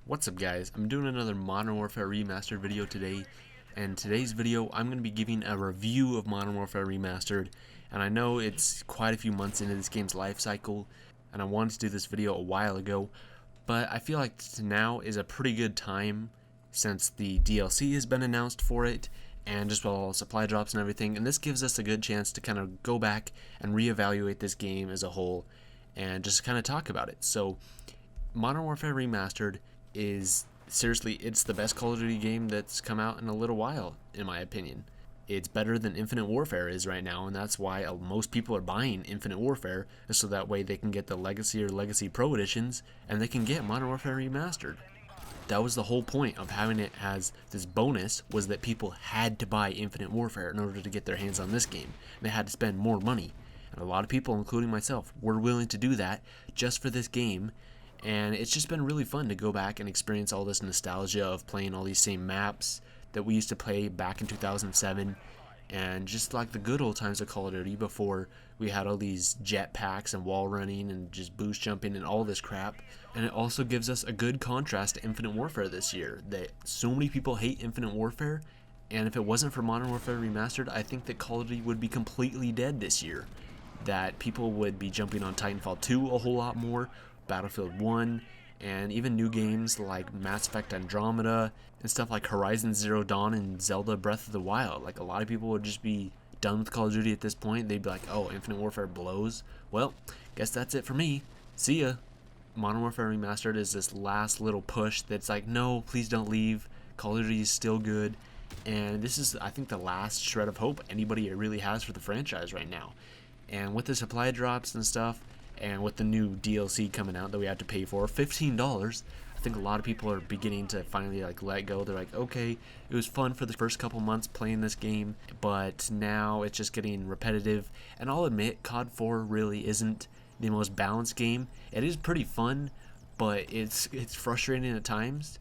What's up guys, I'm doing another Modern Warfare Remastered video today, and today's video I'm going to be giving a review of Modern Warfare Remastered, and I know it's quite a few months into this game's life cycle, and I wanted to do this video a while ago, but I feel like now is a pretty good time since the DLC has been announced for it, and just with all supply drops and everything, and this gives us a good chance to kind of go back and reevaluate this game as a whole, and just kind of talk about it. So, Modern Warfare Remastered is seriously, it's the best Call of Duty game that's come out in a little while, in my opinion. It's better than Infinite Warfare is right now, and that's why most people are buying Infinite Warfare, so that way they can get the Legacy or Legacy Pro editions, and they can get Modern Warfare Remastered. That was the whole point of having it as this bonus, was that people had to buy Infinite Warfare in order to get their hands on this game. They had to spend more money, and a lot of people, including myself, were willing to do that just for this game. And it's just been really fun to go back and experience all this nostalgia of playing all these same maps that we used to play back in 2007, and just like the good old times of Call of Duty before we had all these jetpacks and wall running and just boost jumping and all this crap. And it also gives us a good contrast to Infinite Warfare this year, that so many people hate Infinite Warfare, and if it wasn't for Modern Warfare Remastered, I think that Call of Duty would be completely dead this year. That people would be jumping on Titanfall 2 a whole lot more, Battlefield 1, and even new games like Mass Effect Andromeda and stuff like Horizon Zero Dawn and Zelda Breath of the Wild. Like, a lot of people would just be done with Call of Duty at this point. They'd be like, oh, Infinite Warfare blows. Well, guess that's it for me. See ya. Modern Warfare Remastered is this last little push that's like, no, please don't leave. Call of Duty is still good. And this is, I think, the last shred of hope anybody really has for the franchise right now. And with the supply drops and stuff, and with the new DLC coming out that we have to pay for, $15, I think a lot of people are beginning to finally let go. They're like, okay, it was fun for the first couple months playing this game, but now it's just getting repetitive. And I'll admit, COD 4 really isn't the most balanced game. It is pretty fun, but it's frustrating at times.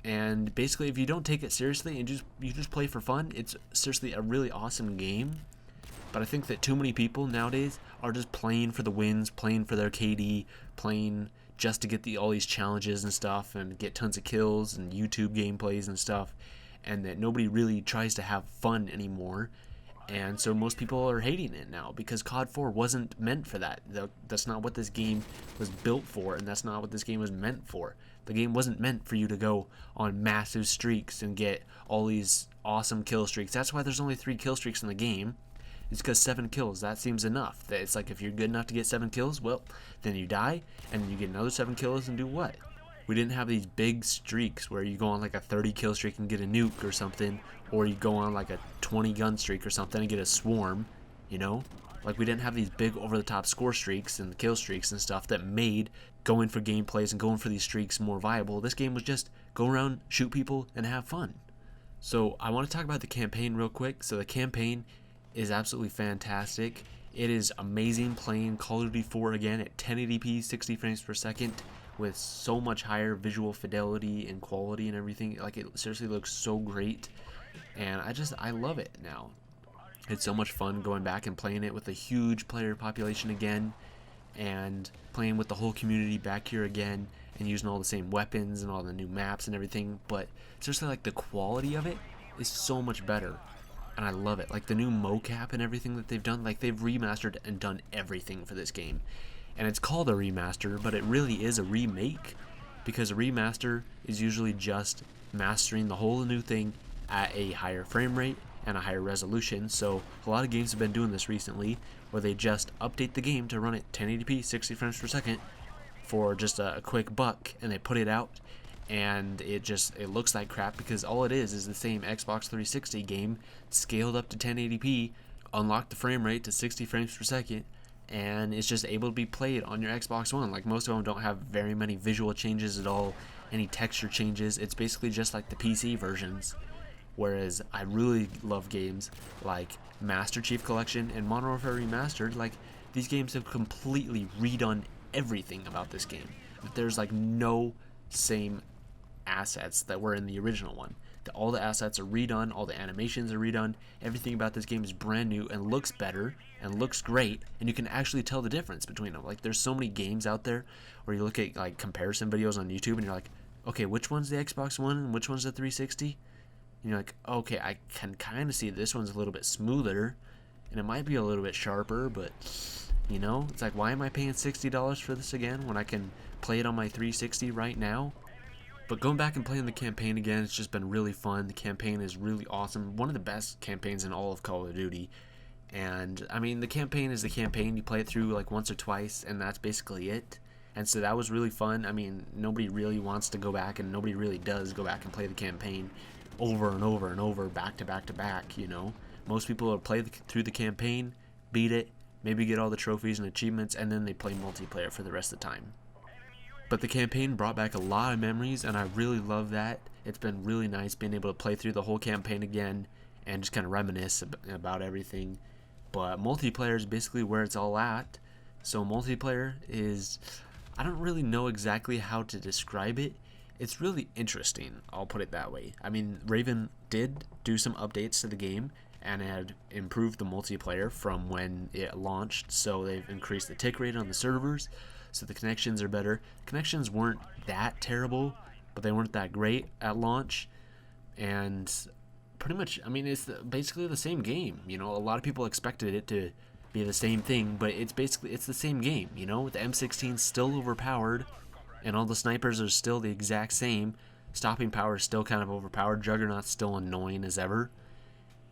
And basically, if you don't take it seriously and you just play for fun, it's seriously a really awesome game. But I think that too many people nowadays are just playing for the wins, playing for their KD, playing just to get all these challenges and stuff and get tons of kills and YouTube gameplays and stuff, and that nobody really tries to have fun anymore. And so most people are hating it now because COD 4 wasn't meant for that. That's not what this game was built for, and that's not what this game was meant for. The game wasn't meant for you to go on massive streaks and get all these awesome kill streaks. That's why there's only 3 kill streaks in the game. It's because 7 kills, that seems enough. That it's like, if you're good enough to get 7 kills, well, then you die, and then you get another 7 kills and do what? We didn't have these big streaks where you go on like a 30 kill streak and get a nuke or something, or you go on like a 20 gun streak or something and get a swarm, you know? Like, we didn't have these big over-the-top score streaks and kill streaks and stuff that made going for gameplays and going for these streaks more viable. This game was just go around, shoot people, and have fun. So I want to talk about the campaign real quick. So the campaign is absolutely fantastic. It is amazing playing Call of Duty 4 again at 1080p 60 frames per second with so much higher visual fidelity and quality and everything. Like, it seriously looks so great, and I love it now. It's so much fun going back and playing it with a huge player population again, and playing with the whole community back here again, and using all the same weapons and all the new maps and everything. But seriously, like, the quality of it is so much better, and I love it. Like, the new mocap and everything that they've done, like, they've remastered and done everything for this game. And it's called a remaster, but it really is a remake, because a remaster is usually just mastering the whole new thing at a higher frame rate and a higher resolution. So a lot of games have been doing this recently, where they just update the game to run at 1080p 60 frames per second for just a quick buck, and they put it out, and it looks like crap, because all it is the same Xbox 360 game scaled up to 1080p, unlocked the frame rate to 60 frames per second, and it's just able to be played on your Xbox One. Like, most of them don't have very many visual changes at all, any texture changes. It's basically just like the PC versions. Whereas I really love games like Master Chief Collection and Modern Warfare Remastered. Like, these games have completely redone everything about this game. There's like no same assets that were in the original one. All the assets are redone, all the animations are redone, everything about this game is brand new and looks better and looks great, and you can actually tell the difference between them. Like, there's so many games out there where you look at like comparison videos on YouTube and you're like, okay, which one's the Xbox One and which one's the 360? And you're like, okay, I can kind of see this one's a little bit smoother, and it might be a little bit sharper, but you know, it's like, why am I paying $60 for this again when I can play it on my 360 right now? But going back and playing the campaign again, it's just been really fun. The campaign is really awesome. One of the best campaigns in all of Call of Duty. And, I mean, the campaign is the campaign. You play it through like once or twice, and that's basically it. And so that was really fun. I mean, nobody really wants to go back, and nobody really does go back and play the campaign over and over and over, back to back to back, you know? Most people will play through the campaign, beat it, maybe get all the trophies and achievements, and then they play multiplayer for the rest of the time. But the campaign brought back a lot of memories, and I really love that. It's been really nice being able to play through the whole campaign again and just kind of reminisce about everything. But multiplayer is basically where it's all at. So multiplayer is, I don't really know exactly how to describe it. It's really interesting, I'll put it that way. I mean, Raven did do some updates to the game and had improved the multiplayer from when it launched. So they've increased the tick rate on the servers, so the connections are better. Connections weren't that terrible, but they weren't that great at launch. And pretty much, I mean, it's basically the same game. You know, a lot of people expected it to be the same thing, but it's the same game. You know, the M16's still overpowered, and all the snipers are still the exact same. Stopping power is still kind of overpowered. Juggernaut's still annoying as ever.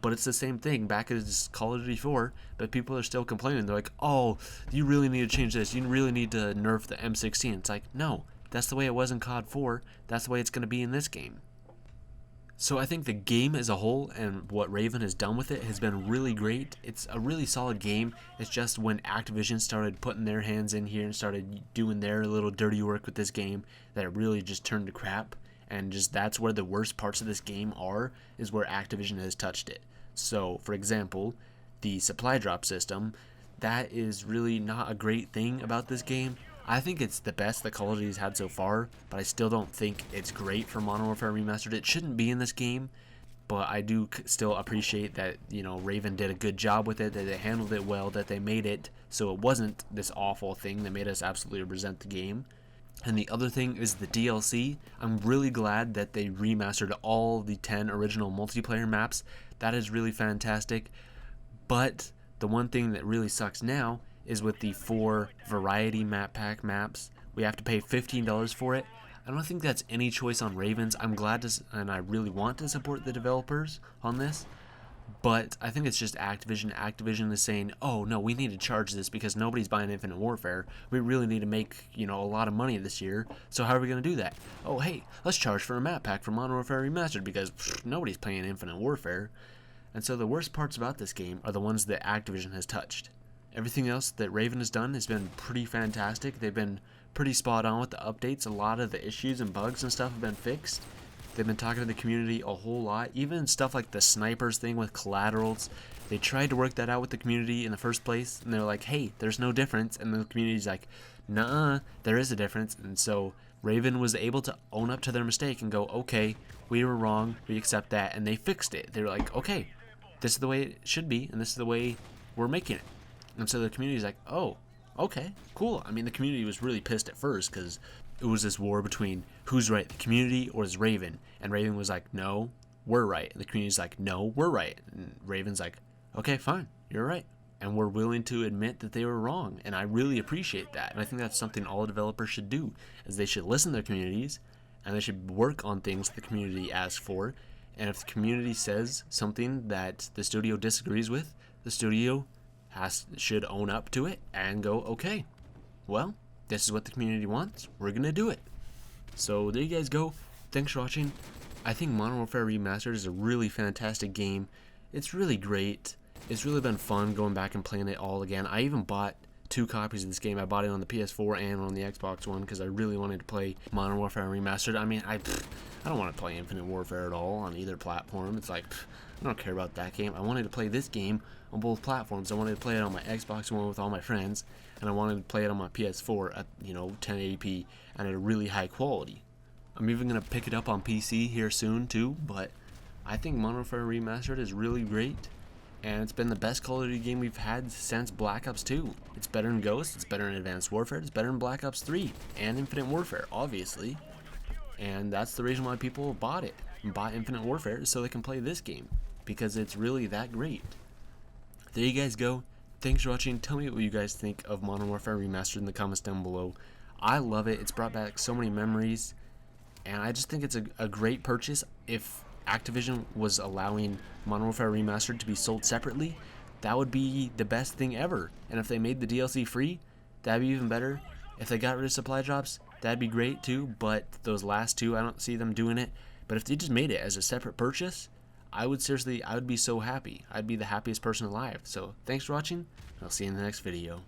But it's the same thing back as Call of Duty 4, but people are still complaining. They're like, oh, you really need to change this. You really need to nerf the M16. It's like, no, that's the way it was in COD 4. That's the way it's going to be in this game. So I think the game as a whole and what Raven has done with it has been really great. It's a really solid game. It's just when Activision started putting their hands in here and started doing their little dirty work with this game that it really just turned to crap. And just that's where the worst parts of this game are, is where Activision has touched it. So, for example, the supply drop system, that is really not a great thing about this game. I think it's the best that Call of Duty's had so far, but I still don't think it's great for Modern Warfare Remastered. It shouldn't be in this game, but I do still appreciate that, you know, Raven did a good job with it, that they handled it well, that they made it so it wasn't this awful thing that made us absolutely resent the game. And the other thing is the DLC. I'm really glad that they remastered all the 10 original multiplayer maps. That is really fantastic. But the one thing that really sucks now is with the 4 variety map pack maps. We have to pay $15 for it. I don't think that's any choice on Raven's. I'm glad to, and I really want to support the developers on this. But I think it's just Activision. Activision is saying, oh no, we need to charge this because nobody's buying Infinite Warfare. We really need to make, you know, a lot of money this year. So how are we going to do that? Oh hey, let's charge for a map pack for Modern Warfare Remastered because nobody's playing Infinite Warfare. And so the worst parts about this game are the ones that Activision has touched. Everything else that Raven has done has been pretty fantastic. They've been pretty spot on with the updates. A lot of the issues and bugs and stuff have been fixed. They've been talking to the community a whole lot. Even stuff like the snipers thing with collaterals. They tried to work that out with the community in the first place. And they're like, hey, there's no difference. And the community's like, nuh-uh, there is a difference. And so Raven was able to own up to their mistake and go, okay, we were wrong. We accept that. And they fixed it. They were like, okay, this is the way it should be. And this is the way we're making it. And so the community's like, oh, okay, cool. I mean, the community was really pissed at first because it was this war between who's right, the community or is Raven. And Raven was like, no, we're right. And the community's like, no, we're right. And Raven's like, okay, fine, you're right. And we're willing to admit that they were wrong. And I really appreciate that. And I think that's something all developers should do, is they should listen to their communities and they should work on things the community asks for. And if the community says something that the studio disagrees with, the studio should own up to it and go, okay, well, this is what the community wants, we're gonna do it. So there you guys go. Thanks for watching. I think Modern Warfare Remastered is a really fantastic game. It's really great. It's really been fun going back and playing it all again. I even bought 2 copies of this game. I bought it on the PS4 and on the Xbox One because I really wanted to play Modern Warfare Remastered. I mean, I don't want to play Infinite Warfare at all on either platform. It's like, I don't care about that game. I wanted to play this game on both platforms. I wanted to play it on my Xbox One with all my friends, and I wanted to play it on my PS4 at, you know, 1080p and at a really high quality. I'm even going to pick it up on PC here soon too, but I think Modern Warfare Remastered is really great. And it's been the best Call of Duty game we've had since Black Ops 2. It's better than Ghost, it's better than Advanced Warfare, it's better than Black Ops 3, and Infinite Warfare, obviously. and that's the reason why people bought it and bought Infinite Warfare, so they can play this game, because it's really that great. There you guys go. Thanks for watching. Tell me what you guys think of Modern Warfare Remastered in the comments down below. I love it. It's brought back so many memories, and I just think it's a great purchase. If Activision was allowing Modern Warfare Remastered to be sold separately, that would be the best thing ever. And if they made the DLC free, that'd be even better. If they got rid of supply drops, that'd be great too. But those last two, I don't see them doing it. But if they just made it as a separate purchase, I would be so happy. I'd be the happiest person alive. So thanks for watching. I'll see you in the next video.